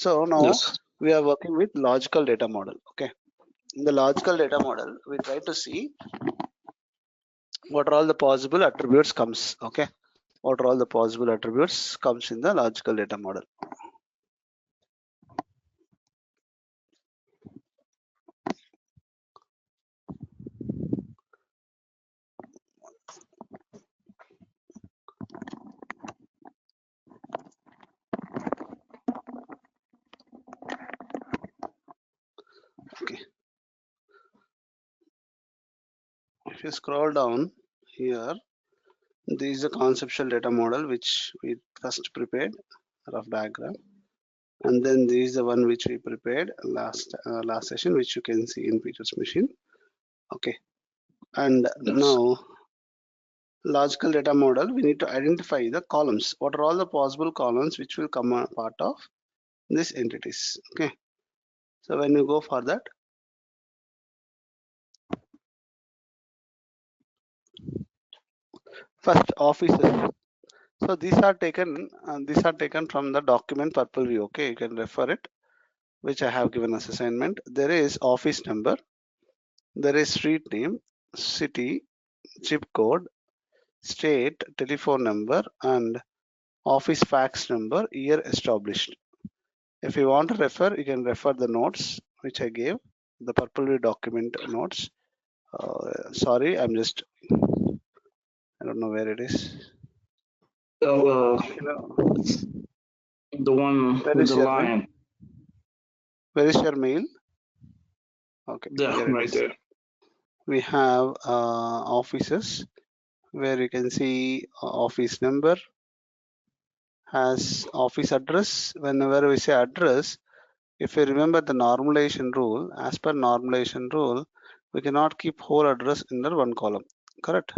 So now Yes. we are working with logical data model. Okay, in the logical data model, we try to see what are all the possible attributes comes. Okay, what are all the possible attributes comes in the logical data model. Okay, if you scroll down here, this is a conceptual data model which we first prepared, rough diagram, and then this is the one which we prepared last session, which you can see in Peter's machine. Okay, and Yes. now logical data model, we need to identify the columns. What are all the possible columns which will come a part of these entities? Okay, so when you go for that, first offices. So these are taken from the document purple view. Okay, you can refer it, which I have given as assignment. There is office number, there is street name, city, zip code, state, telephone number, and office fax number, year established. If you want to refer, you can refer the notes which I gave, the purple view document notes. Sorry, I don't know where it is. Oh, You know, the one where with is the your mail? lion. Where is your mail? Okay, Yeah, here it right is. there. We have offices where you can see office number, has office address. Whenever we say address, if you remember the normalization rule, as per normalization rule, we cannot keep whole address under one column. Correct?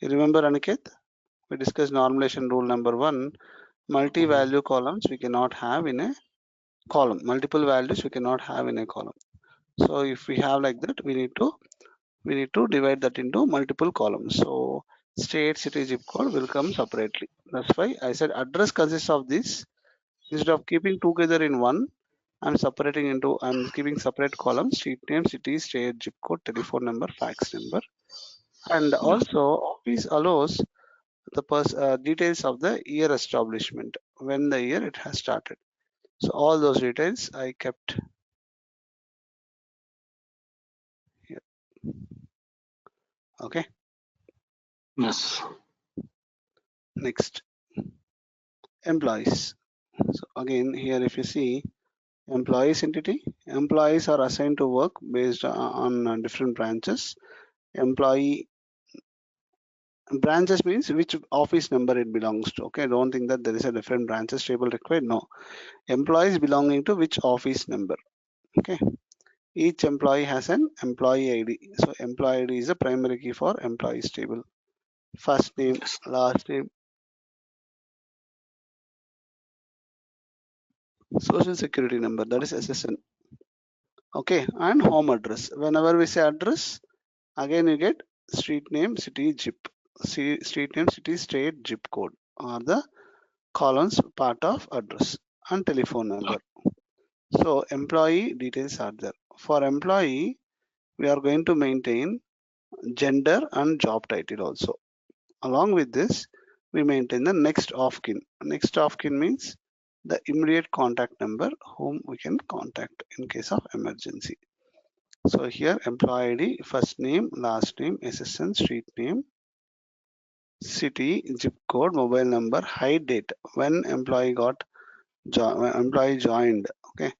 You remember, Aniket? We discussed normalization rule number 1. Multi-value columns we cannot have in a column. Multiple values we cannot have in a column. So if we have like that, we need to divide that into multiple columns. So state, city, zip code will come separately. That's why I said address consists of this. Instead of keeping together in one, I'm keeping separate columns: street name, city, state, zip code, telephone number, fax number. And also office allows the details of the year establishment, when the year it has started. So all those details I kept here. Okay, Yes. next, employees. So again, here if you see employees entity, employees are assigned to work based on different branches. Employee branches means which office number it belongs to. Okay, don't think that there is a different branches table required. No, employees belonging to which office number. Okay, each employee has an employee ID. So employee ID is the primary key for employees table. First name, last name, social security number, that is SSN. Okay, and home address. Whenever we say address, again you get street name, city, zip. Street name, city, state, zip code are the columns part of address, and telephone number. So employee details are there. For employee, we are going to maintain gender and job title also. Along with this, we maintain the next of kin. Next of kin means the immediate contact number whom we can contact in case of emergency. So here employee ID, first name, last name, SSN, street name, city, zip code, mobile number, hide date when employee joined. Okay,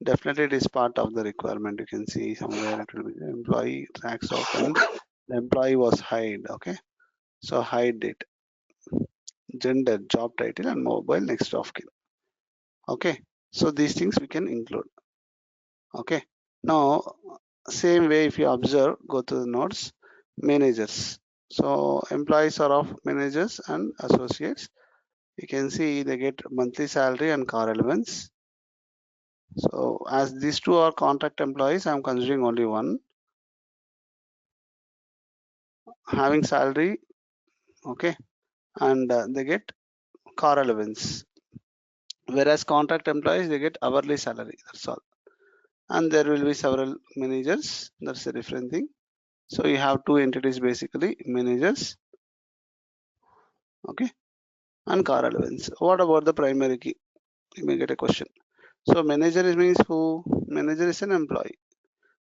definitely it is part of the requirement. You can see somewhere it will be employee tracks of when the employee was hired. Okay, so hide date, gender, job title, and mobile next of kin. Okay, so these things we can include. Okay, now same way if you observe, go to the notes, managers. So employees are of managers and associates. You can see they get monthly salary and car allowance. So as these two are contract employees, I'm considering only one having salary. Okay, and they get car allowance. Whereas contract employees, they get hourly salary. That's all. And there will be several managers. That's a different thing. So you have two entities basically, managers, okay, and car allowance. What about the primary key? You may get a question. So manager means who? Manager is an employee.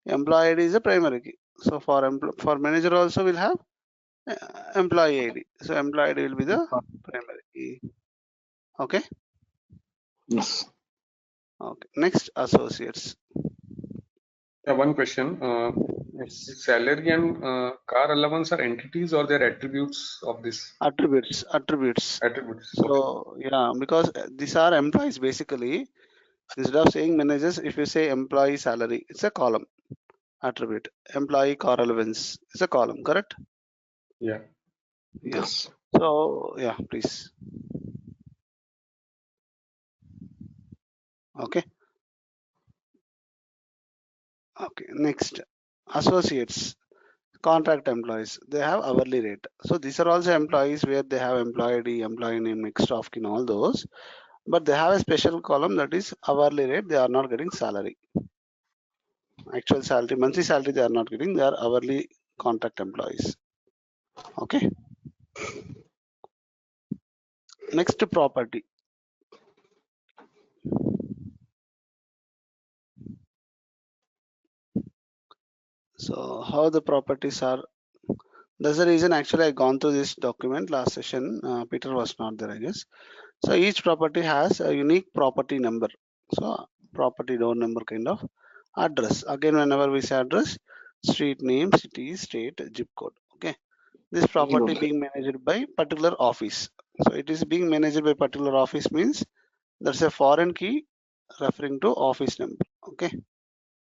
Employee ID is a primary key. So for manager also will have employee ID. So employee ID will be the primary key. Okay. Yes. Okay. Next, associates. One question. Yes. Salary and car allowance are entities or they're attributes of this? Attributes. Attributes. So yeah, because these are employees basically. Instead of saying managers, if you say employee salary, it's a column attribute. Employee car allowance is a column, correct? Yeah. Yeah. Yes. So yeah, please. Okay. Okay. Next, associates, contract employees. They have hourly rate. So these are also employees where they have employee ID, employee name, next of kin, all those. But they have a special column that is hourly rate. They are not getting salary. Actual salary, monthly salary, they are not getting. They are hourly contract employees. Okay. Next, property. So how the properties are, that's the reason actually I gone through this document last session. Peter was not there, I guess. So each property has a unique property number. So property door number kind of address. Again, whenever we say address, street name, city, state, zip code. Okay. This property Okay. being managed by particular office. So it is being managed by particular office means that's a foreign key referring to office number. Okay.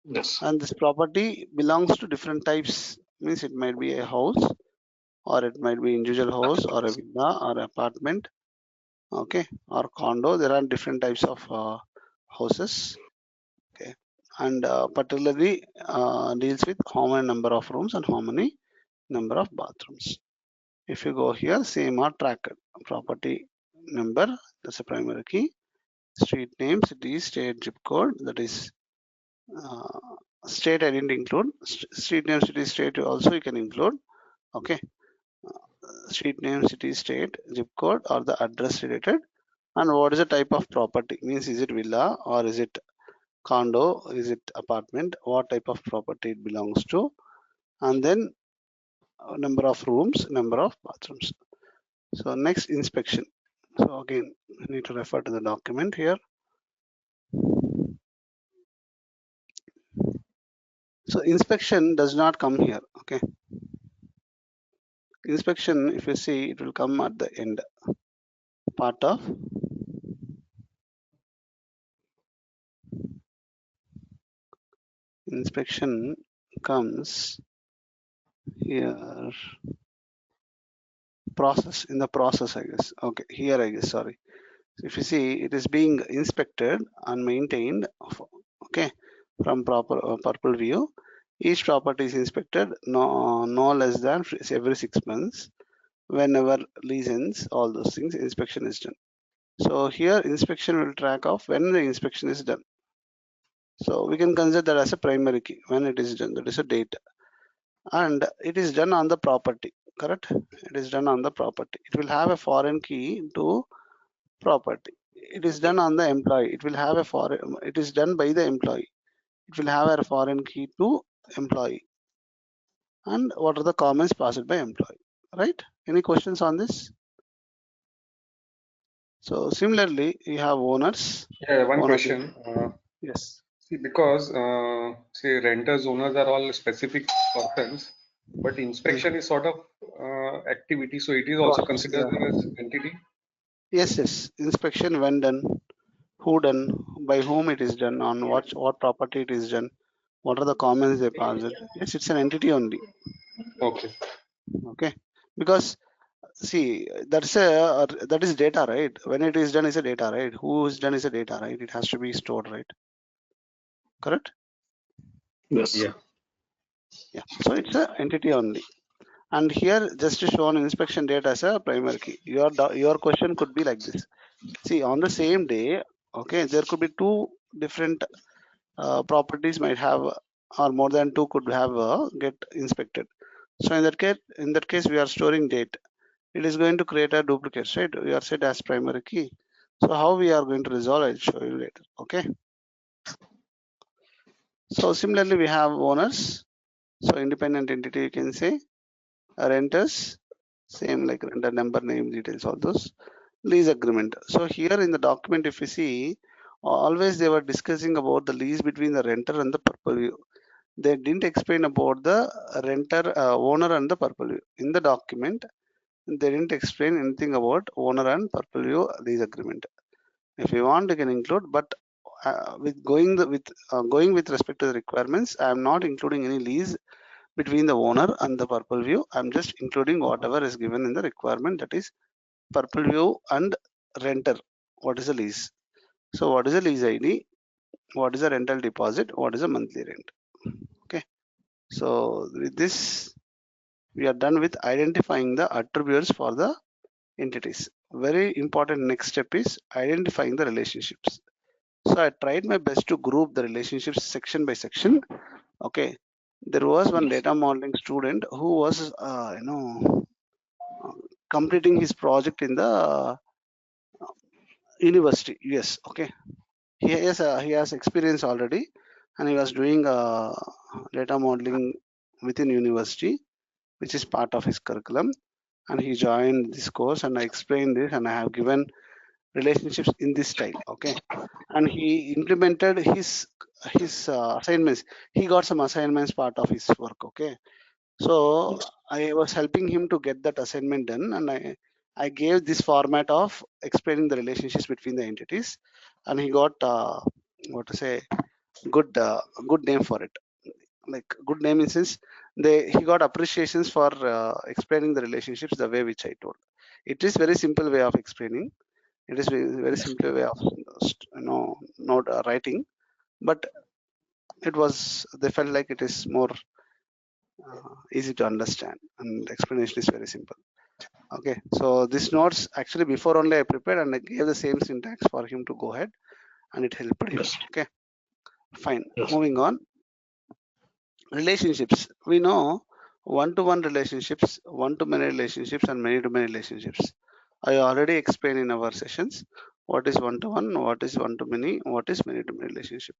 Yes. And this property belongs to different types, means it might be a house or it might be individual house or a villa or apartment, okay, or condo. There are different types of houses, okay, and particularly deals with how many number of rooms and how many number of bathrooms. If you go here, same are tracked. Property number, that's a primary key. Street name, city, state, zip code, that is state I didn't include. Street name, city, state also you can include. Okay. Street name, city, state, zip code, or the address related. And what is the type of property? Means is it villa or is it condo? Is it apartment? What type of property it belongs to? And then number of rooms, number of bathrooms. So next, inspection. So again, you need to refer to the document here. So inspection does not come here. Okay. Inspection, if you see, it will come at the end part of inspection comes here, process, in the process, I guess. Okay, here I guess, sorry. So if you see, it is being inspected and maintained, okay, from purple view. Each property is inspected no less than every 6 months. Whenever lease ends, all those things, inspection is done. So here inspection will track of when the inspection is done. So we can consider that as a primary key when it is done. That is a date, and it is done on the property. Correct? It is done on the property. It will have a foreign key to property. It is done on the employee. It will have a foreign. It is done by the employee. It will have a foreign key to employee. And what are the comments passed by employee? Right? Any questions on this? So similarly, you have owners. Yeah, one Owner question. yes. See, because say renters, owners are all specific persons, but inspection is sort of activity, so it is also Process, considered yeah. as entity. Yes. Inspection when done, who done, by whom it is done, on what property it is done, what are the comments they passed. Yes, it's an entity only. Okay. Okay. Because see, that is data, right? When it is done is a data, right? Who is done is a data, right? It has to be stored, right? Correct? Yes. Yeah. Yeah. So it's an entity only. And here just shown inspection date as a primary key. Your question could be like this. See, on the same day, okay, there could be two different properties might have, or more than two could have get inspected. So in that case, we are storing date. It is going to create a duplicate, right? We are set as primary key. So how we are going to resolve, I'll show you later. Okay. So similarly, we have owners. So independent entity, you can say renters, same like renter number, name, details, all those. Lease agreement. So here in the document, if you see, always they were discussing about the lease between the renter and the purple view. They didn't explain about the renter, owner and the purple view. In the document, they didn't explain anything about owner and purple view lease agreement. If you want, you can include, but with going with respect to the requirements, I am not including any lease between the owner and the purple view. I'm just including whatever is given in the requirement, that is purple view and renter. What is the lease? So what is the lease ID? What is the rental deposit? What is the monthly rent? Okay. So with this, we are done with identifying the attributes for the entities. Very important next step is identifying the relationships. So I tried my best to group the relationships section by section. Okay. There was one data modeling student who was, completing his project in the university. Yes. Okay. He has experience already, and he was doing data modeling within university, which is part of his curriculum. And he joined this course, and I explained this, and I have given relationships in this style. Okay. And he implemented his assignments. He got some assignments part of his work. Okay. So I was helping him to get that assignment done, and I gave this format of explaining the relationships between the entities, and he got what to say, good name for it. Like good name in sense, he got appreciations for explaining the relationships the way which I told. It is very simple way of explaining. It is very simple way of not writing, but it was, they felt like it is more easy to understand, and explanation is very simple. Okay, so this notes actually before only I prepared, and I gave the same syntax for him to go ahead, and it helped him. Yes. Okay, fine. Yes. Moving on. Relationships. We know one-to-one relationships, one-to-many relationships, and many-to-many relationships. I already explained in our sessions what is one-to-one, what is one-to-many, what is many-to-many relationship.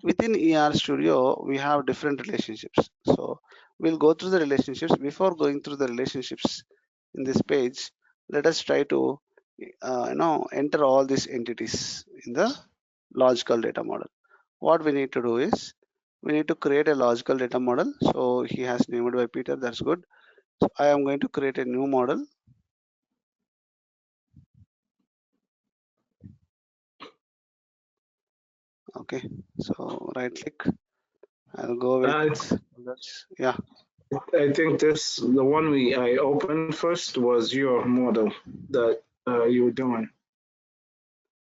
Within ER Studio, we have different relationships. So we'll go through the relationships. Before going through the relationships in this page, let us try to enter all these entities in the logical data model. What we need to do is we need to create a logical data model. So he has named by Peter. That's good. So I am going to create a new model. Okay. So right click. I'll go with yeah. I think the one I opened first was your model that you were doing.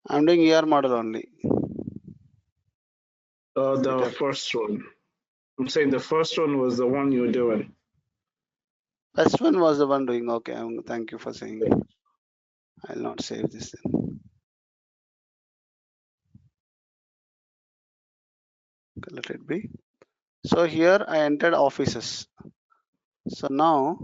I'm doing ER model only. The first one. I'm saying the first one was the one you were doing. First one was the one doing. Okay. Thank you for saying. I'll not save this then. Okay, let it be. So here I entered offices. So now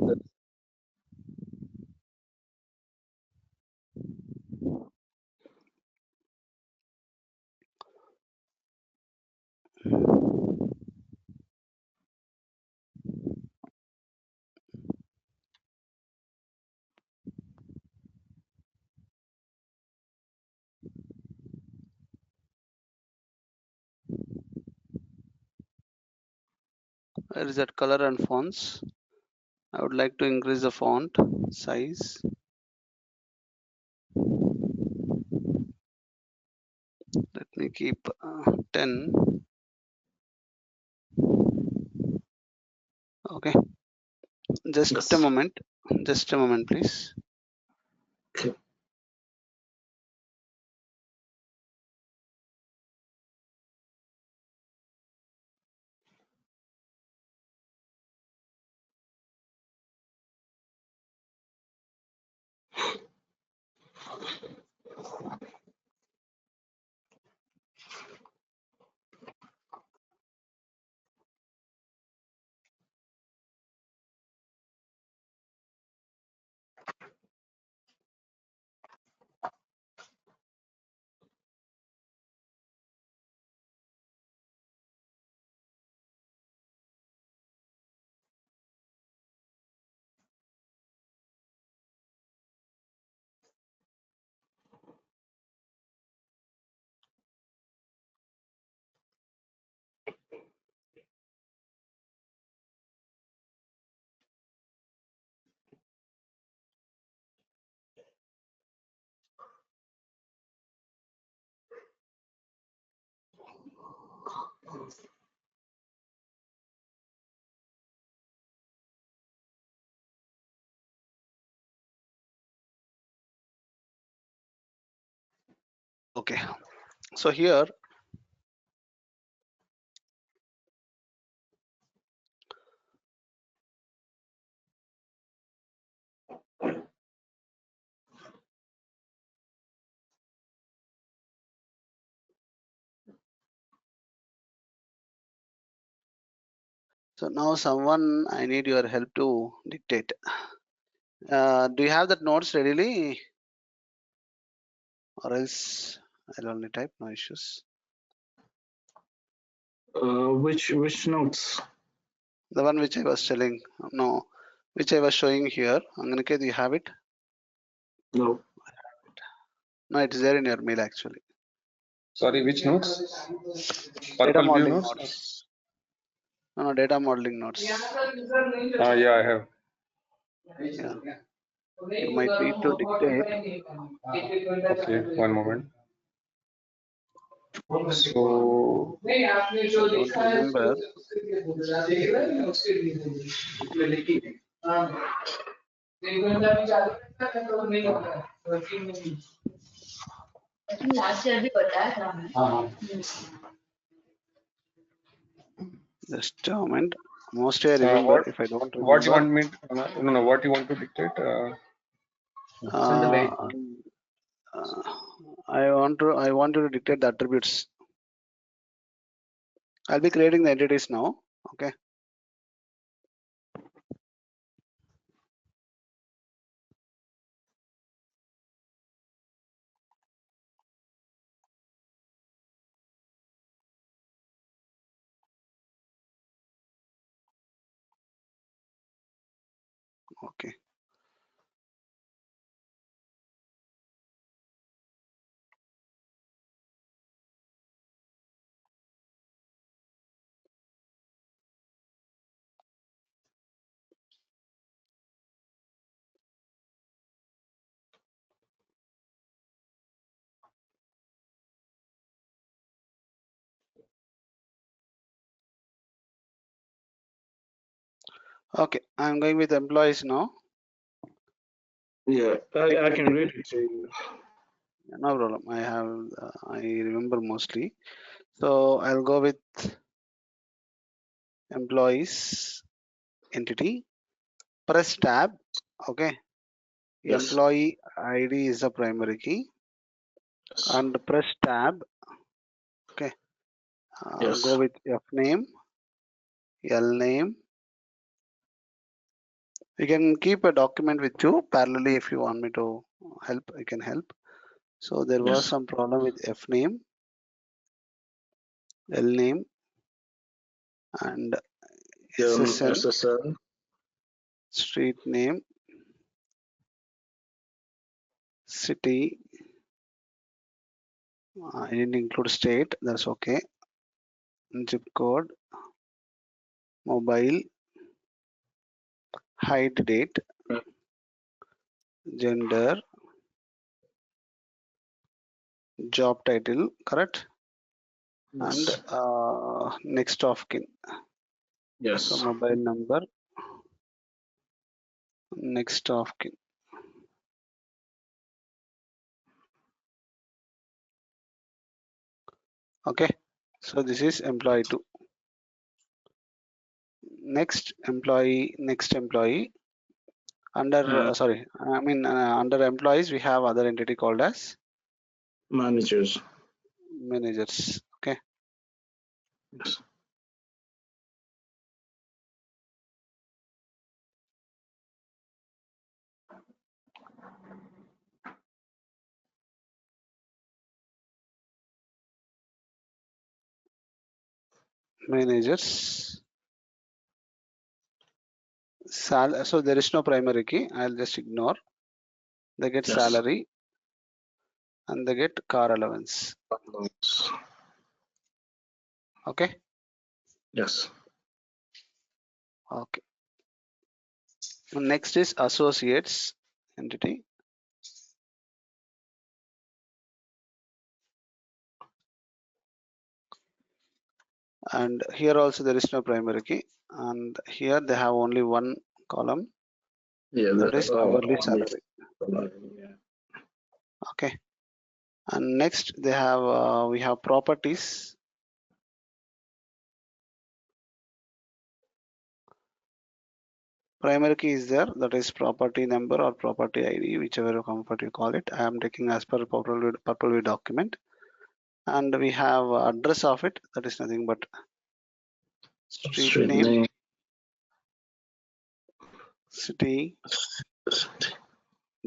where is that color and fonts? I would like to increase the font size. Let me keep 10. Okay. Just a moment. Just a moment, please. Okay, so here so now someone I need your help to dictate. Do you have that notes readily, or else I'll only type, no issues. Which notes? The one which I was telling, no, which I was showing here. Aniket, you have it? No. No, it is there in your mail actually. Sorry, which notes? Data Purple view modeling notes? notes. No, data modeling notes. Yeah, I have. Yeah. You might need to dictate. Okay, one moment. So, I don't remember. Just a moment. Mostly I remember. If I don't what you remember, want me to, no, what you want to dictate? uh, I want you to dictate the attributes. I'll be creating the entities now. Okay. Okay. Okay. I'm going with employees now. Yeah, I can read it to you. No problem. I remember mostly. So I'll go with employees entity. Press tab. Okay. Yes. Employee ID is the primary key. Yes. And press tab. Okay. Yes. Go with F name, L name. You can keep a document with you parallelly if you want me to help. I can help. So there was Yes. some problem with F name, L name, and SSN, SSN. street name, city. I didn't include state. That's okay. Zip code, mobile, height, date, gender, job title, correct? And Yes. next of kin. Yes. So mobile number, next of kin. Okay. So this is employee 2. Next employee. Under under employees we have other entity called as Managers. managers. Okay. Yes. Managers. So there is no primary key. I'll just ignore. They get Yes. salary and they get car allowance. Okay. Yes. Okay. Next is associates entity. And here also there is no primary key, and here they have only one column, Yeah, that is hourly salary. Yeah. Okay, and next they have we have properties. Primary key is there, that is property number or property ID, whichever comfort you call it. I am taking as per purple document, and we have address of it, that is nothing but street name, city,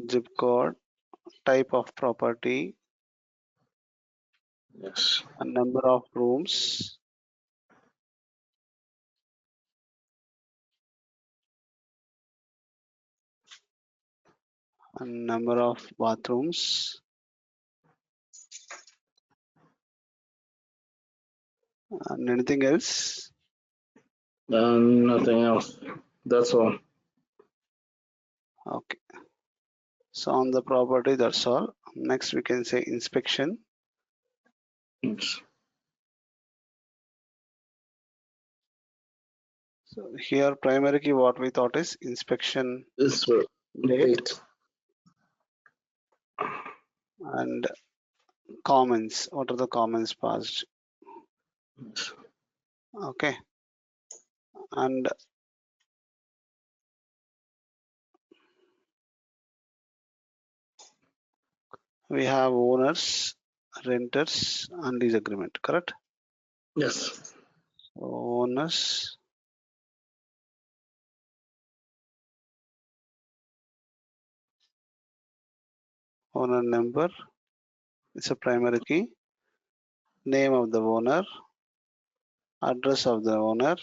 zip code, type of property, Yes. and number of rooms, and number of bathrooms, and anything else. Nothing else. That's all. Okay, so on the property, that's all. Next we can say inspection. Yes. So here primary key, what we thought is inspection This date, and comments, what are the comments passed. Okay, and we have owners, renters, and lease agreement, correct? Yes. Owners, owner number, it's a primary key, name of the owner, address of the owner.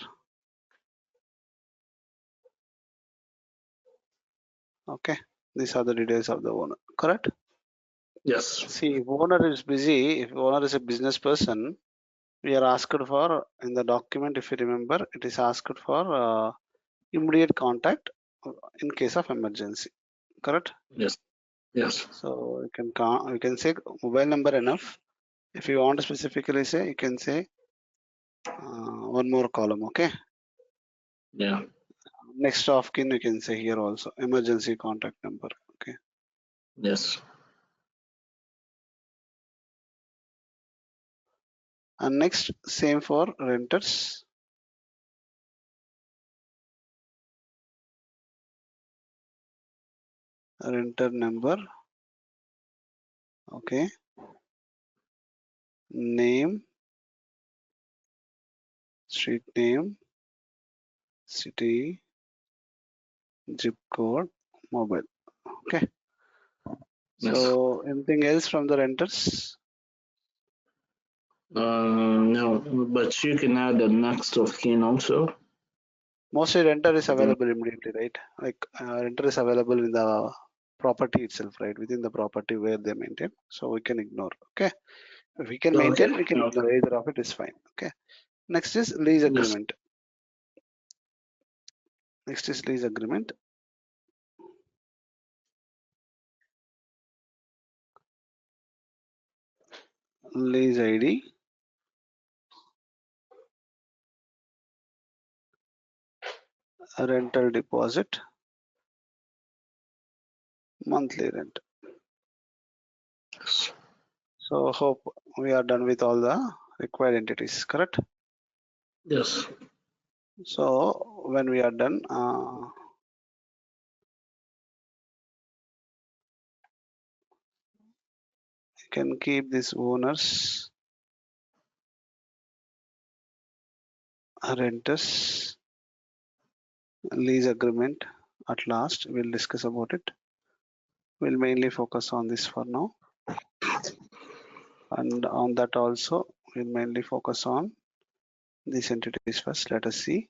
Okay, these are the details of the owner, correct? Yes. See, if owner is busy, if owner is a business person, we are asked for in the document, if you remember, it is asked for immediate contact in case of emergency, correct? Yes. Yes. So you can say mobile number enough. If you want to specifically say, you can say one more column. Okay, Yeah. next of kin you can say here also emergency contact number. Okay, Yes. and next same for renters. Renter number. Okay, name, street name, city, zip code, mobile. Okay, so anything else from the renters? No, but you can add the next of kin also. Mostly renter is available immediately, right? Like renter is available in the property itself, right? Within the property where they maintain. So we can ignore. Okay, if we can maintain, we can ignore. Either of it is fine. Okay, next is lease agreement. Next is lease agreement. Lease ID, rental deposit, monthly rent. So hope we are done with all the required entities, correct? Yes. So when we are done, you can keep these owners, renters, lease agreement. At last, we'll discuss about it. We'll mainly focus on this for now. And on that also, we'll mainly focus on these entities first. Let us see.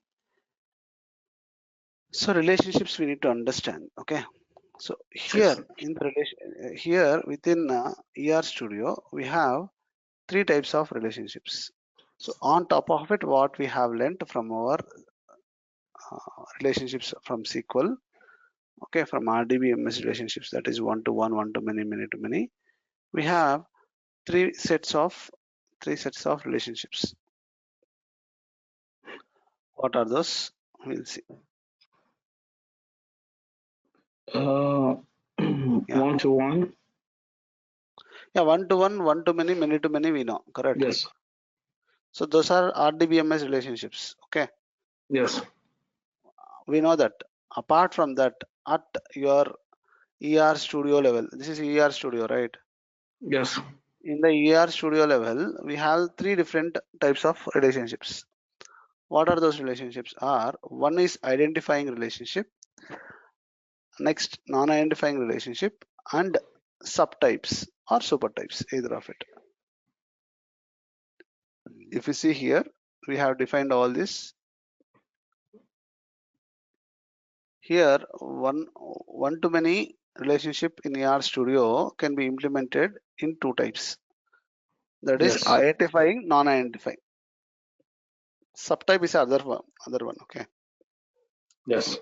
So relationships we need to understand. Okay. So here in the relation, here within ER Studio, we have 3 types of relationships. So on top of it, what we have learned from our relationships from SQL, okay, from RDBMS relationships, that is one to one, one to many, many to many. We have three sets of relationships. What are those? We'll see. One-to-one. Yeah, one-to-one, one-to-many, many-to-many, we know, correct? Yes. So those are RDBMS relationships, okay? Yes. We know that. Apart from that, at your ER Studio level, this is ER Studio, right? Yes. In the ER Studio level, we have three different types of relationships. What are those relationships? One is identifying relationship, next non-identifying relationship, and subtypes or supertypes, either of it. If you see here, we have defined all this. Here, one-to-many relationship in ER Studio can be implemented in two types. That is Yes. identifying, non-identifying. Subtype is other one. Okay. Yes.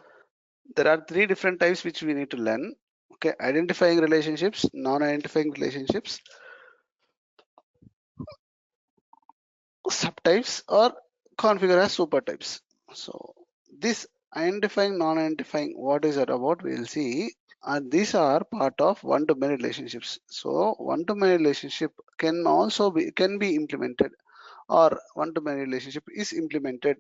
There are three different types which we need to learn. Okay, identifying relationships, non-identifying relationships, subtypes, or configure as supertypes. So this identifying, non-identifying, what is it about? We will see. And these are part of one-to-many relationships. So one-to-many relationship can be implemented, or one-to-many relationship is implemented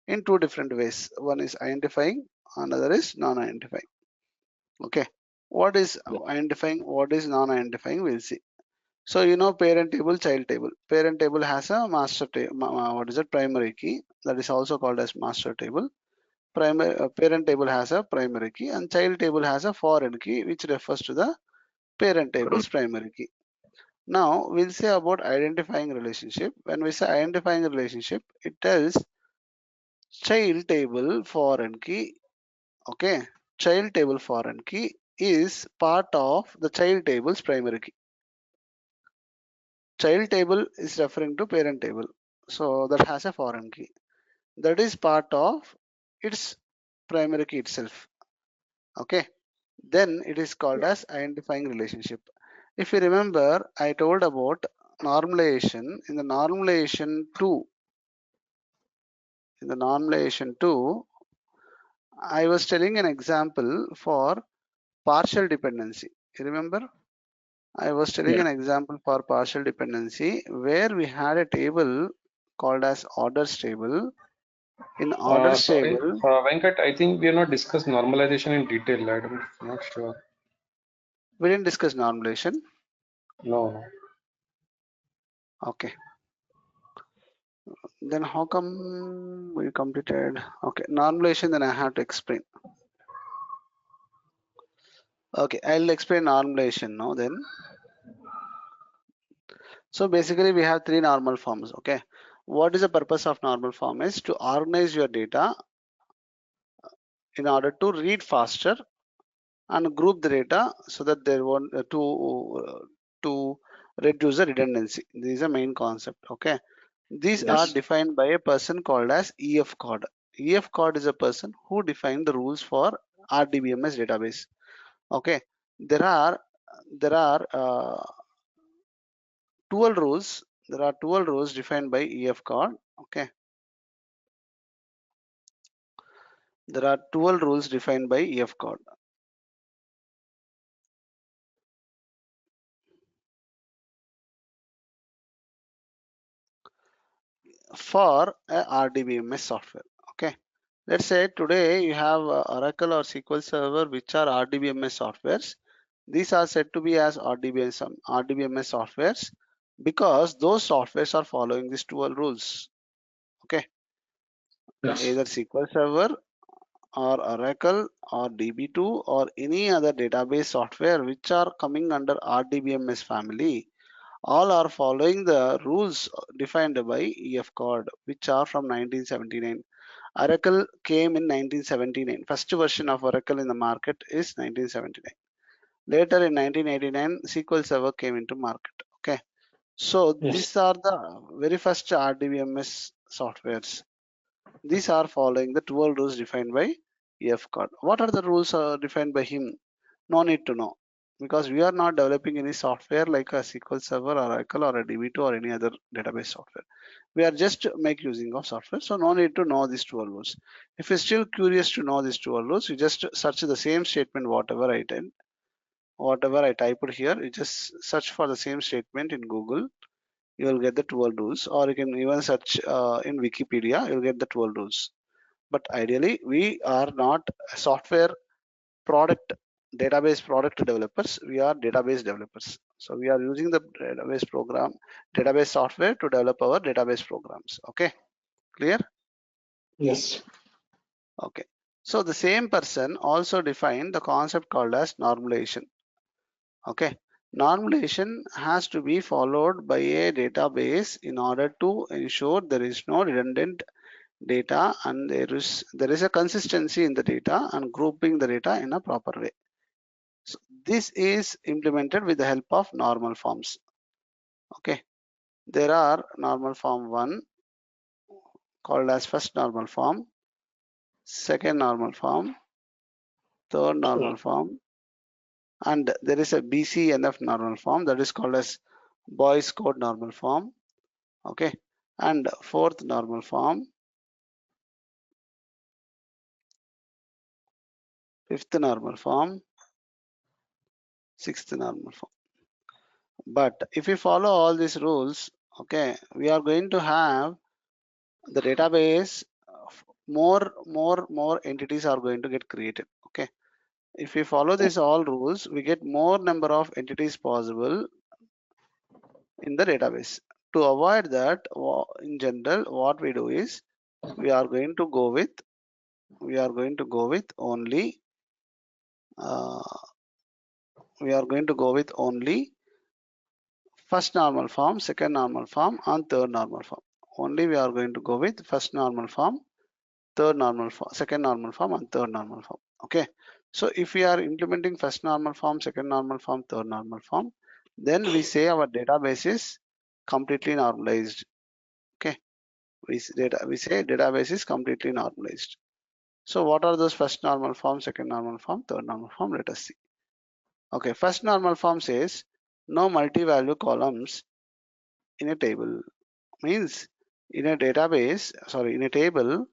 in two different ways. One is identifying, another is non-identifying. Okay, what is identifying, what is non-identifying, we'll see. So you know parent table, child table. Parent table has a master table, what is it, primary key, that is also called as master table. Parent table has a primary key, and child table has a foreign key, which refers to the parent table's primary key. Now we'll say about identifying relationship. When we say identifying relationship, it tells child table foreign key. Okay, child table foreign key is part of the child table's primary key. Child table is referring to parent table, so that has a foreign key. That is part of its primary key itself. Okay, then it is called as identifying relationship. If you remember, I told about normalization. In the normalization 2, I was telling an example for partial dependency. You remember? I was telling an example for partial dependency where we had a table called as orders table. In orders Sorry, table, Venkat, I think we have not discussed normalization in detail. I'm not sure. we didn't discuss normalization. No. Okay. Then how come we completed? Okay, normalization, then I have to explain. Okay, I'll explain normalization now then. So basically we have three normal forms. Okay, what is the purpose of normal form is to organize your data in order to read faster and group the data so that they want to reduce the redundancy. This is a main concept. Okay, these are defined by a person called as EF code. EF code is a person who defined the rules for RDBMS database. Okay, there are 12 rules. There are 12 rules defined by EF code. Okay, there are 12 rules defined by EF code. For a RDBMS software. Okay, let's say today you have Oracle or SQL Server, which are RDBMS softwares. These are said to be as RDBMS softwares because those softwares are following these 12 rules. Okay, either SQL Server or Oracle or DB2 or any other database software which are coming under RDBMS family, all are following the rules defined by EF code, which are from 1979. Oracle came in 1979. First version of Oracle in the market is 1979. Later in 1989, SQL Server came into market. Okay, so these are the very first RDBMS softwares. These are following the 12 rules defined by EF code. What are the rules defined by him? No need to know. because we are not developing any software like a SQL Server or Oracle or a DB2 or any other database software. We are just make using of software, so no need to know these 12 rules. If you're still curious to know these 12 rules, you just search the same statement, whatever I typed here, you just search for the same statement in Google, you will get the 12 rules, or you can even search in Wikipedia, you'll get the 12 rules. But ideally, we are not a software product database product developers, we are database developers. So we are using the database software to develop our database programs. Okay, clear? Yes. Okay, so the same person also defined the concept called as normalization. Okay, normalization has to be followed by a database in order to ensure there is no redundant data and there is a consistency in the data and grouping the data in a proper way. So this is implemented with the help of normal forms. Okay, there are normal form 1 called as first normal form, second normal form, third normal form, and there is a BCNF normal form that is called as Boy's Code normal form. Okay, and fourth normal form, fifth normal form, sixth normal form. But if we follow all these rules, okay, we are going to have the database, more entities are going to get created. Okay, if we follow these all rules, we get more number of entities possible in the database. To avoid that, in general, what we do is we are going to go with only first normal form, second normal form, and third normal form. Only we are going to go with first normal form, third normal form, second normal form, and third normal form. Okay, so if we are implementing first normal form, second normal form, third normal form, then we say our database is completely normalized. Okay, we say database is completely normalized. So what are those first normal form, second normal form, third normal form? Let us see. Okay, first normal form says no multi-value columns in a table. Means in a database, in a table,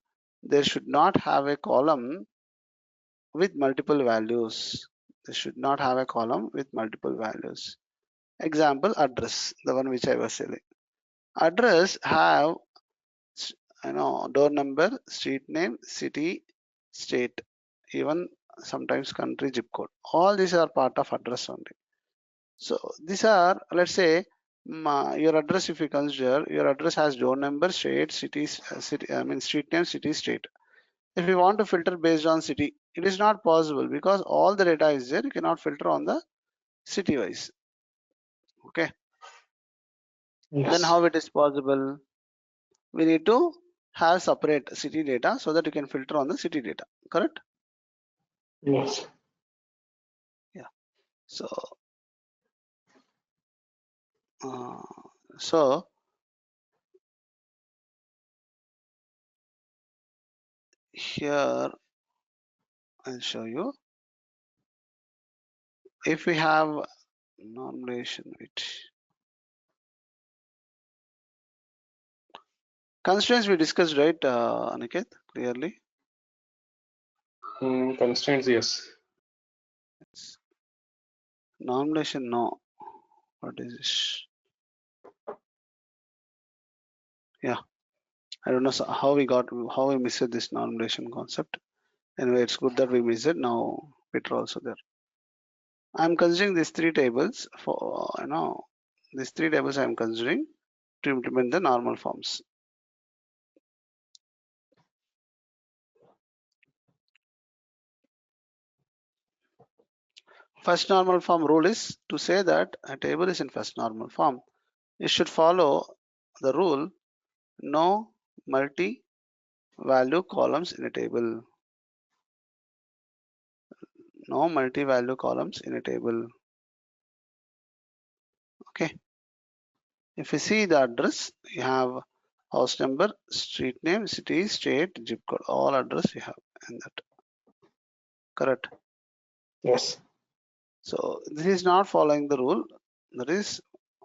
there should not have a column with multiple values. They should not have a column with multiple values. Example, address, the one which I was saying. Address have door number, street name, city, state, even sometimes country, zip code. All these are part of address only. So these are, let's say, your address, if you consider, your address has door number, state, cities, street name, city, state. If you want to filter based on city, it is not possible because all the data is there. You cannot filter on the city wise. Okay. Yes. Then how it is possible? We need to have separate city data so that you can filter on the city data. Correct? Yes. Yeah. So here I'll show you. If we have normalization, constraints we discussed, right, Aniket, clearly? Constraints, yes. Normalization, no. What is this? Yeah, I don't know how we missed this normalization concept. Anyway, it's good that we missed it. Now Peter also there. I'm considering these three tables for these three tables I'm considering to implement the normal forms. First normal form rule is to say that a table is in first normal form. It should follow the rule no multi-value columns in a table. No multi-value columns in a table. Okay. If you see the address, you have house number, street name, city, state, zip code, all address you have in that. Correct? Yes. So this is not following the rule. There is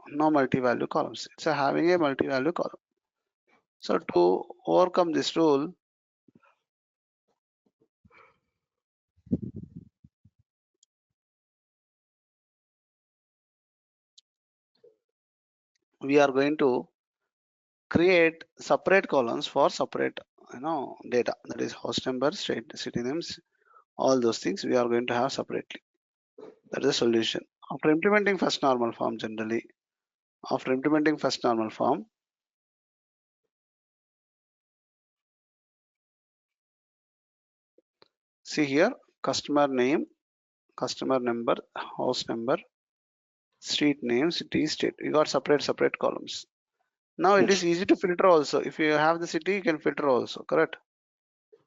no multi-value columns. It's having a multi-value column. So to overcome this rule, we are going to create separate columns for separate data. That is host number, state, city names, all those things we are going to have separately. That is the solution. After implementing first normal form generally, after implementing first normal form, see here, customer name, customer number, house number, street name, city, state. We got separate columns. Now it is easy to filter also. If you have the city, you can filter also, correct?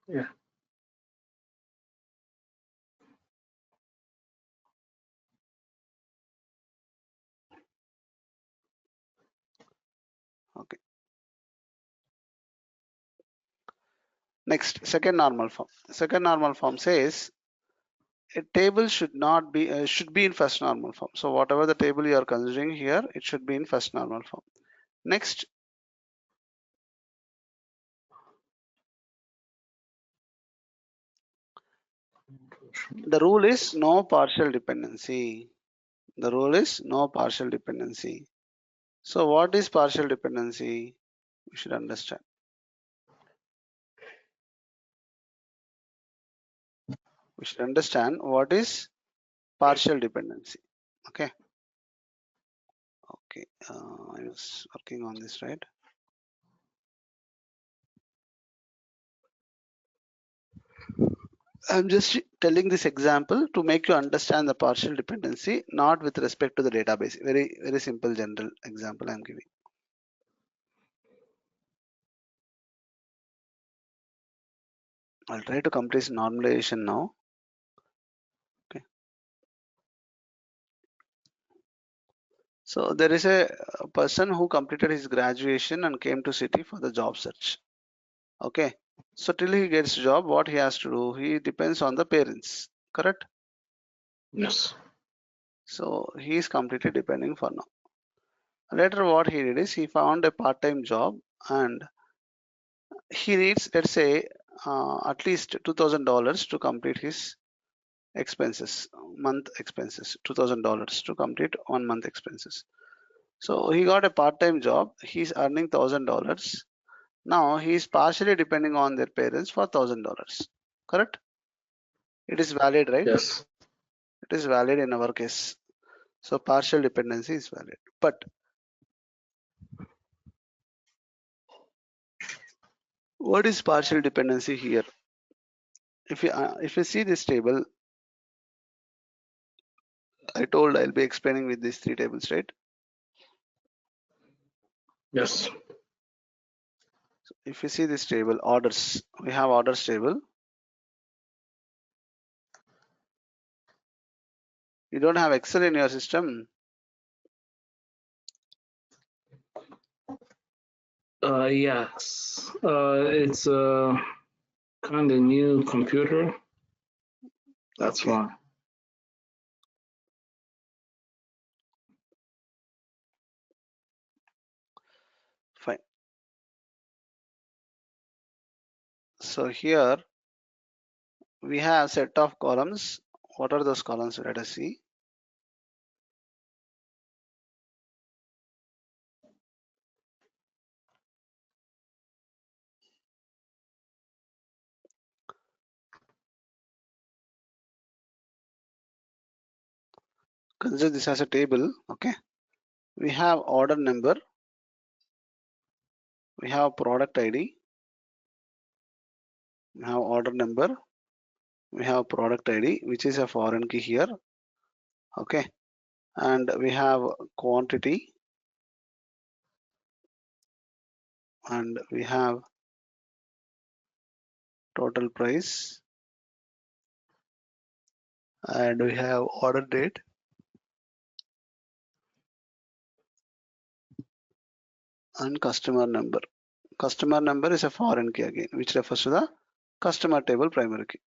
Yeah. Okay. Next, second normal form. Second normal form says a table should not be should be in first normal form. So whatever the table you are considering here, it should be in first normal form. Next, the rule is no partial dependency. The rule is no partial dependency. So what is partial dependency? You should understand. We should understand what is partial dependency. Okay. Okay. I was working on this, right? I'm just telling this example to make you understand the partial dependency, not with respect to the database. Very simple general example I'm giving. I'll try to complete normalization now. Okay. So there is a person who completed his graduation and came to city for the job search. Okay. So till he gets job, what he has to do? He depends on the parents, correct? Yes. So he is completely depending for now. Later what he did is he found a part-time job and he needs, let's say, at least $2,000 to complete his expenses, month expenses, $2,000 to complete 1 month expenses. So he got a part-time job. He's earning $1,000. Now he is partially depending on their parents for $1,000. Correct? It is valid, right? Yes. It is valid in our case. So partial dependency is valid. But what is partial dependency here? If you see this table, I told I'll be explaining with these 3 tables, right? Yes. If you see this table, orders, we have orders table. You don't have Excel in your system. Yes. It's a kind of new computer. That's Okay. why. Fine. So here we have set of columns. What are those columns? Let us see. Consider this as a table. Okay. We have order number. We have product ID. We have order number. We have product ID, which is a foreign key here. Okay. And we have quantity. And we have total price. And we have order date. And customer number. Customer number is a foreign key again, which refers to the customer table primary key.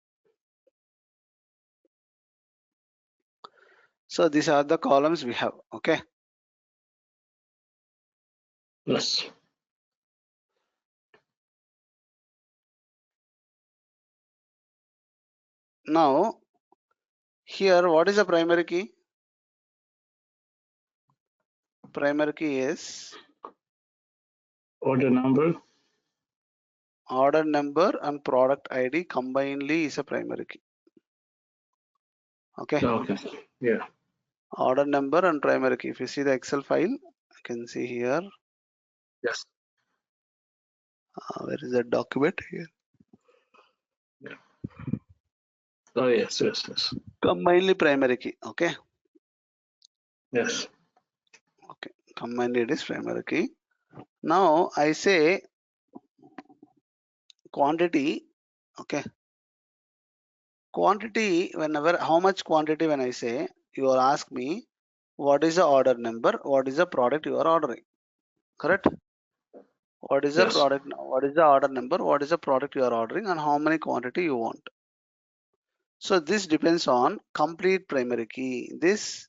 So these are the columns we have. Okay. Yes. Now here, what is the primary key? Primary key is Order number. order number and product ID combinedly is a primary key. Okay. Okay. Yeah. Order number and primary key. If you see the Excel file, you can see here. Yes. Where is that document here? Oh yes. Yes. Yes. Combinedly primary key. Okay. Yes. Okay. Combined it is primary key. Now I say quantity. Okay. Quantity, whenever, how much quantity when I say, you will ask me, what is the order number? What is the product you are ordering? Correct? What is the Yes. product? What is the order number? What is the product you are ordering and how many quantity you want? So this depends on complete primary key. This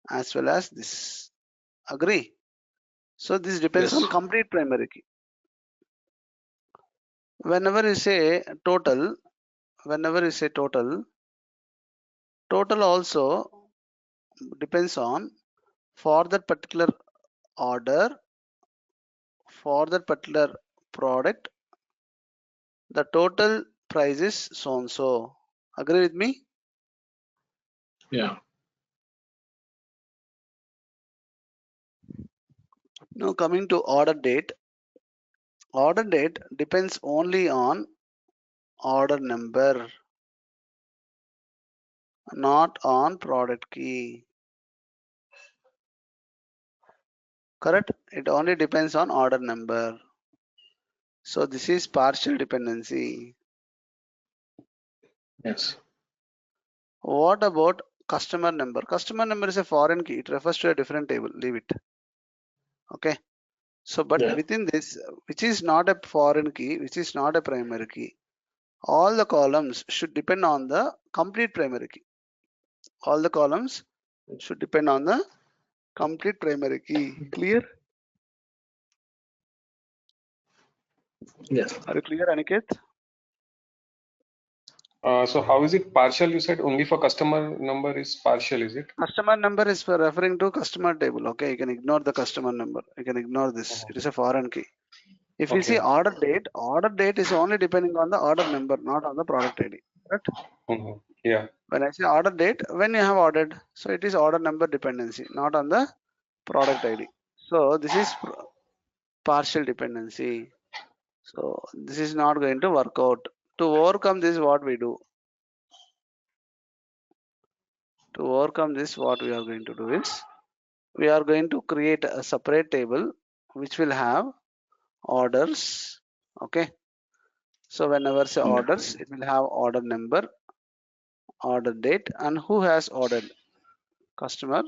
as well as this. Agree? So this depends Yes. on complete primary key. Whenever you say total, total also depends on for that particular order, for that particular product, the total price is so and so. Agree with me? Yeah. Now coming to order date. Order date depends only on order number, not on product key. Correct? It only depends on order number. So this is partial dependency. Yes. What about customer number? Customer number is a foreign key. It refers to a different table. Leave it. Okay. So, but Yeah. within this, which is not a foreign key, which is not a primary key, all the columns should depend on the complete primary key. All the columns should depend on the complete primary key. Clear? Yes. Are you clear, Aniket? So how is it partial? You said only for customer number is partial, is it? Customer number is for referring to customer table. Okay, you can ignore the customer number. You can ignore this. It is a foreign key. If you see Okay. order date is only depending on the order number, not on the product ID. Correct? Mhm. Yeah. When I say order date, when you have ordered, so it is order number dependency, not on the product ID. So this is partial dependency. So this is not going to work out. To overcome this, what we do? To overcome this, what we are going to do is, we are going to create a separate table which will have orders. Okay. So whenever say orders, it will have order number, order date, and who has ordered. Customer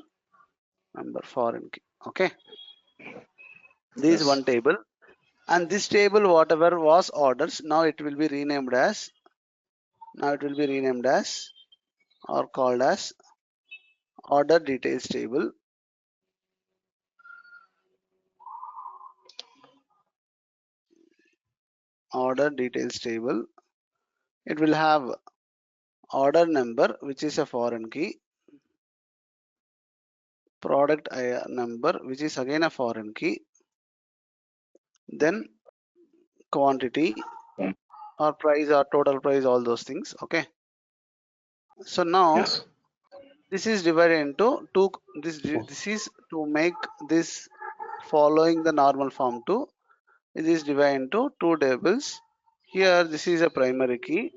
number, foreign key. Okay. This is Yes. one table. And this table, whatever was orders, now it will be renamed as, or called as order details table. Order details table. It will have order number, which is a foreign key, product number, which is again a foreign key, then quantity or price or total price, all those things. Okay. So now Yes. this is divided into two. This is to make this following the normal form too. It is divided into two tables. Here this is a primary key.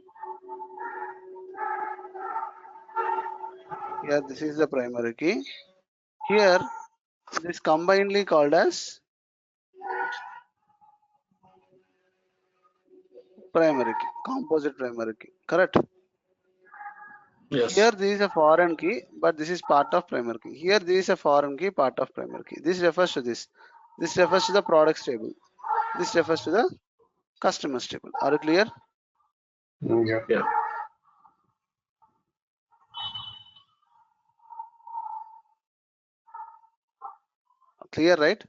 Here this is the primary key. Here this combinedly called as primary key, composite primary key. Correct? Yes. Here this is a foreign key, but this is part of primary key. Here this is a foreign key, part of primary key. This refers to this. This refers to the products table. This refers to the customers table. Are you clear? Yeah. Yeah. Clear, right?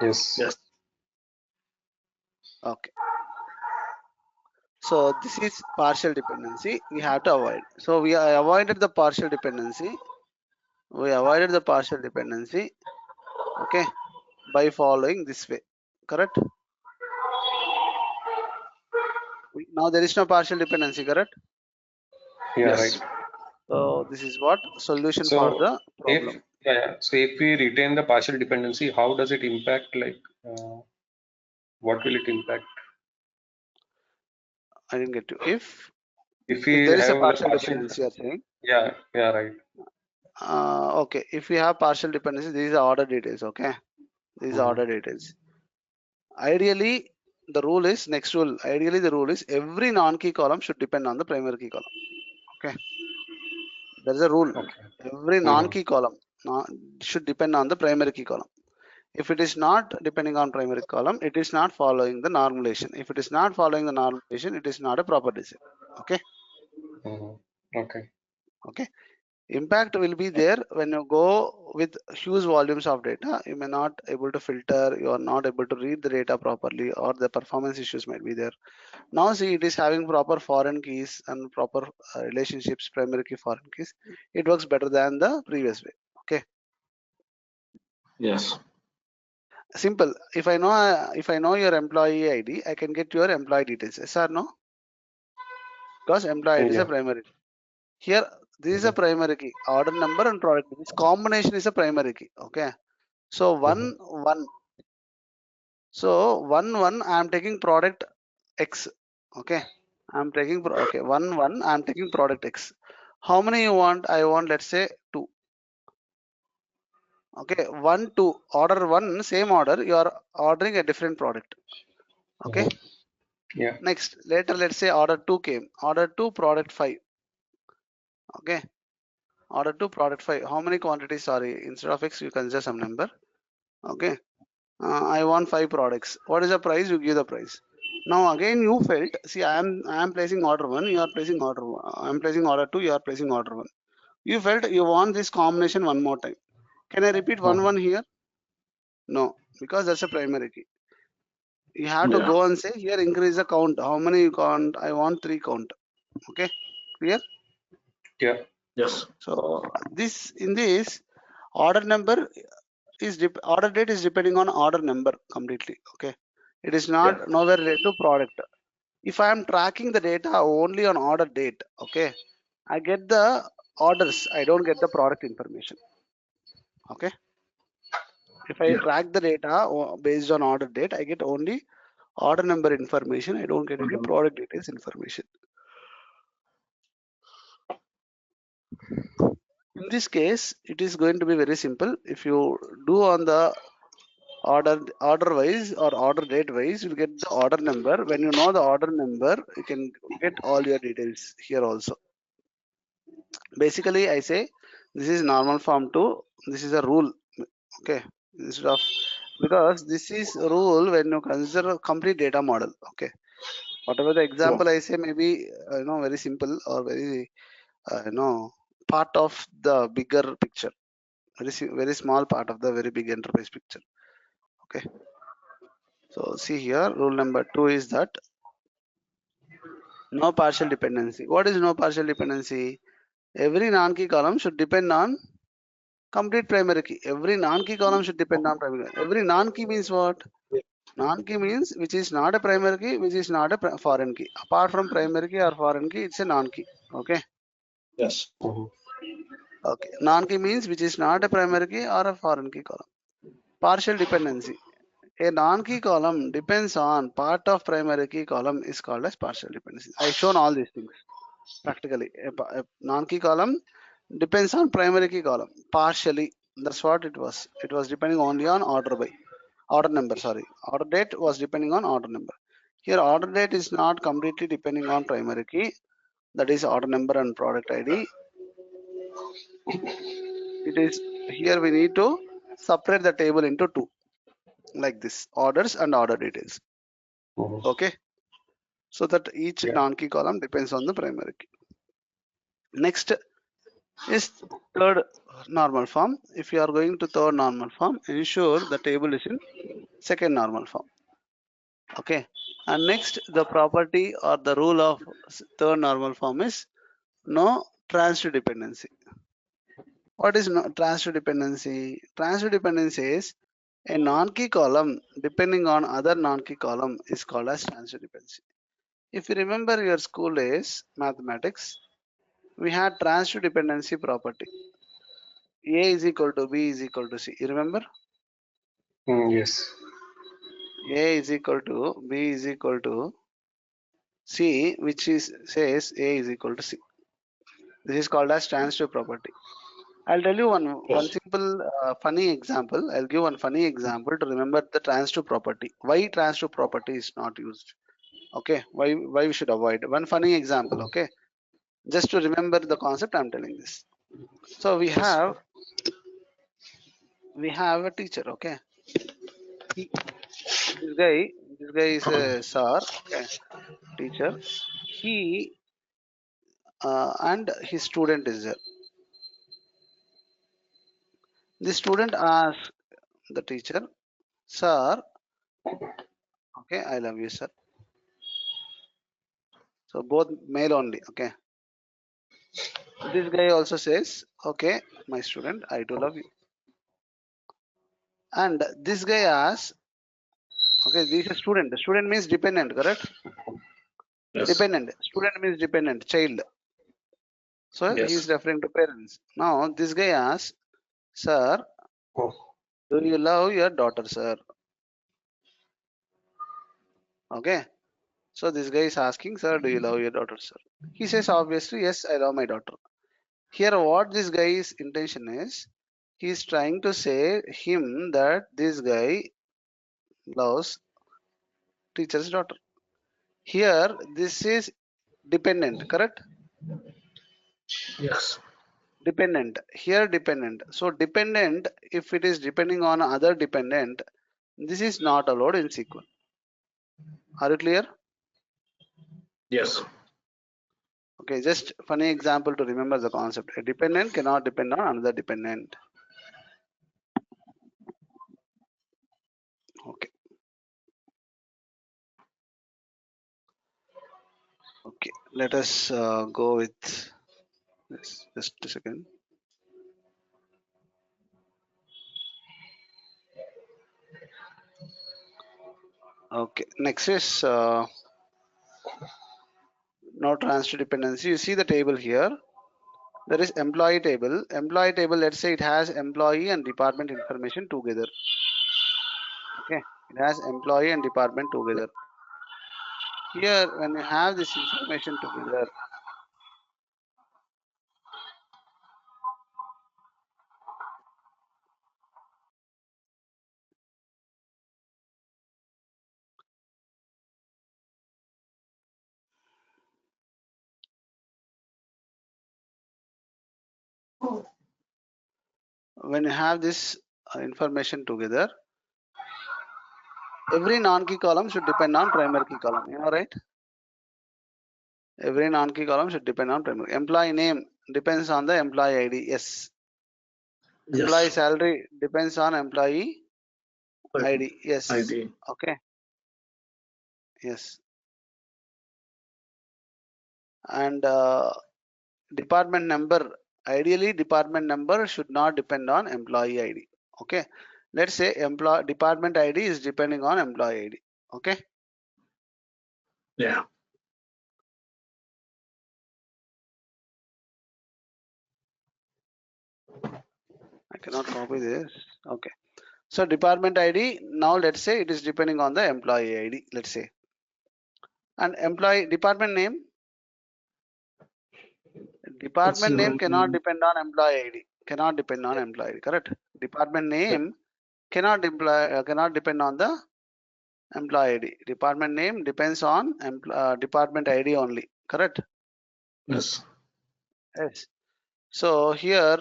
Yes. Yes. Okay. So this is partial dependency we have to avoid. So we avoided the partial dependency. Okay, by following this way. Correct? Now there is no partial dependency, correct? Yeah, Yes. right. So this is what solution So for the if problem. so if we retain the partial dependency, how does it impact, like what will it impact? I didn't get you. If We there is a have the partial partial, dependency, you are saying. yeah, right. Okay, if we have partial dependency, these are order details. Okay, these are order details. Ideally, the rule is next rule. Ideally, the rule is every non-key column should depend on the primary key column. Okay, there is a rule. Okay. Every non-key column should depend on the primary key column. If it is not depending on primary column, it is not following the normalization. If it is not following the normalization, it is not a proper design. Okay. Okay. Okay. Impact will be there when you go with huge volumes of data. You may not able to filter, you are not able to read the data properly, or the performance issues might be there. Now see, it is having proper foreign keys and proper relationships, primary key, foreign keys. It works better than the previous way. Okay. Yes. Simple. If I know your employee ID, I can get your employee details. Yes or no? Because employee ID is a Yeah. primary. Here, this is a primary key. Order number and product. This combination is a primary key. Okay. So 1 So 1 I am taking product X. Okay. I am taking 1 I am taking product X. How many you want? I want, let's say 2. Okay. 1 2 order 1 same order. You are ordering a different product. Okay. Yeah. Next, later let's say order 2 came. Order 2 product 5. Okay. Order 2 product 5. How many quantities? Sorry, instead of X you consider some number. Okay. I want 5 products. What is the price? You give the price. Now again you felt, see, I am placing order 1, you are placing order 1. I am placing order 2, you are placing order 1. You felt you want this combination one more time. Can I repeat 1 here? No, because that's a primary key. You have to Yeah. go and say here increase the count. How many you count? I want 3 count. Okay, clear? Yeah. Yes. So this in this order number is order date is depending on order number completely. Okay, it is not Yeah. nowhere related to product. If I am tracking the data only on order date, okay, I get the orders. I don't get the product information. Okay, if I Yeah. track the data based on order date, I get only order number information. I don't get any product details information. In this case, it is going to be very simple. If you do on the order wise or order date wise, you get the order number. When you know the order number, you can get all your details here also. Basically, I say this is normal form 2. This is a rule. Okay, instead of, because this is a rule when you consider a complete data model. Okay, whatever the example I say may be very simple or very part of the bigger picture, very small part of the very big enterprise picture. Okay, so see here, rule number 2 is that no partial dependency. What is no partial dependency? Every non-key column should depend on complete primary key. Every non-key column should depend on primary key. Every non-key means what? Non-key means which is not a primary key, which is not a foreign key. Apart from primary key or foreign key, it's a non-key. Okay. Yes. Okay. Non-key means which is not a primary key or a foreign key column. Partial dependency. A non-key column depends on part of primary key column is called as partial dependency. I shown all these things practically. A non-key column depends on primary key column partially. That's what it was. It was depending only on order number. Sorry, order date was depending on order number. Here order date is not completely depending on primary key. That is order number and product ID. It is here we need to separate the table into 2 like this, orders and order details. Okay, so that each non-key column depends on the primary key. Next, is third normal form. If you are going to third normal form, ensure the table is in second normal form. Okay. And next, the property or the rule of third normal form is no transitive dependency. What is no transitive dependency? Transitive dependency is a non-key column depending on other non-key column is called as transitive dependency. If you remember your school days, mathematics, we had transitive dependency property. A is equal to B is equal to C. You remember? Yes. A is equal to B is equal to C, which is says A is equal to C. This is called as transitive property. I'll tell you one simple funny example. I'll give one funny example to remember the transitive property. Why transitive property is not used? Okay, why we should avoid? One funny example. Okay, just to remember the concept, I'm telling this. So we have a teacher. Okay, this guy is a sir. Okay, teacher. He and his student is there. The student asks the teacher, sir, okay, I love you, sir. So both male only, okay. This guy also says, okay, my student, I do love you. And this guy asks, okay, this is student. The student means dependent, correct? Yes. Dependent. Student means dependent, child. So he is referring to parents. Now this guy asks, sir, do you love your daughter, sir? Okay. So this guy is asking, sir, do you love your daughter, sir? He says, obviously, yes, I love my daughter. Here, what this guy's intention is, he is trying to say him that this guy loves teacher's daughter. Here, this is dependent, correct? Yes. Dependent. Here, dependent. So, dependent, if it is depending on other dependent, this is not allowed in SQL. Are you clear? Yes. Okay, just funny example to remember the concept. A dependent cannot depend on another dependent. Okay. Okay, let us go with this. Just a second. Okay, next is no transitive dependency. You see the table here. There is employee table. Employee table, let's say it has employee and department information together. Okay, it has employee and department together. Here, when you have this information together, when you have this information together, every non-key column should depend on primary key column. You know, right? Every non-key column should depend on primary. Employee name depends on the employee ID. Yes. Employee salary depends on employee ID. Yes. ID. Okay. Yes. And department number, ideally department number should not depend on employee ID. Okay. Let's say department ID is depending on employee ID. Okay. Yeah. I cannot copy this. Okay. So department ID, now let's say it is depending on the employee ID, let's say. And employee department name cannot depend on employee ID. Cannot depend on employee ID, correct? Department name cannot depend on the employee ID. Department name depends on department ID only, correct? Yes. Yes. So here,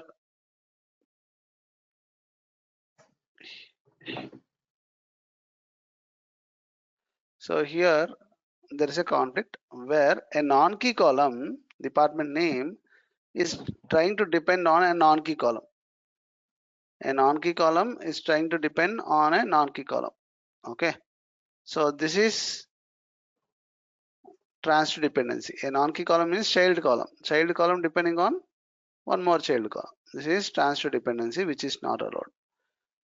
there is a conflict where a non-key column, department name, is trying to depend on a non-key column. A non-key column is trying to depend on a non-key column. Okay, so this is transfer dependency. A non-key column is child column. Child column depending on one more child column. This is transfer dependency, which is not allowed.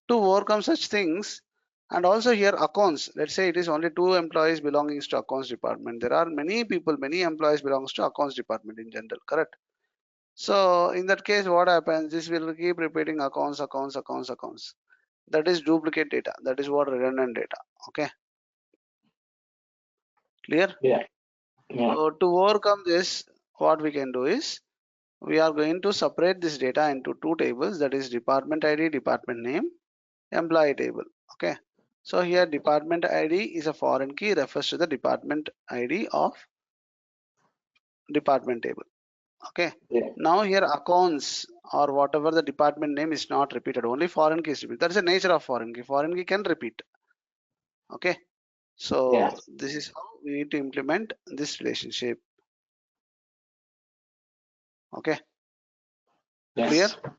To overcome such things, and also here accounts, let's say it is only 2 employees belonging to accounts department. There are many people, many employees belongs to accounts department in general, correct? So in that case, what happens? This will keep repeating accounts. That is duplicate data. That is what redundant data. Okay. Clear? Yeah. So to overcome this, what we can do is we are going to separate this data into 2 tables. That is department ID, department name, employee table. Okay. So here department ID is a foreign key, refers to the department ID of department table. Okay. Yeah. Now here accounts or whatever the department name is not repeated, only foreign key is repeated. That is the nature of foreign key. Foreign key can repeat. Okay. So Yeah. this is how we need to implement this relationship. Okay. Yes. Clear?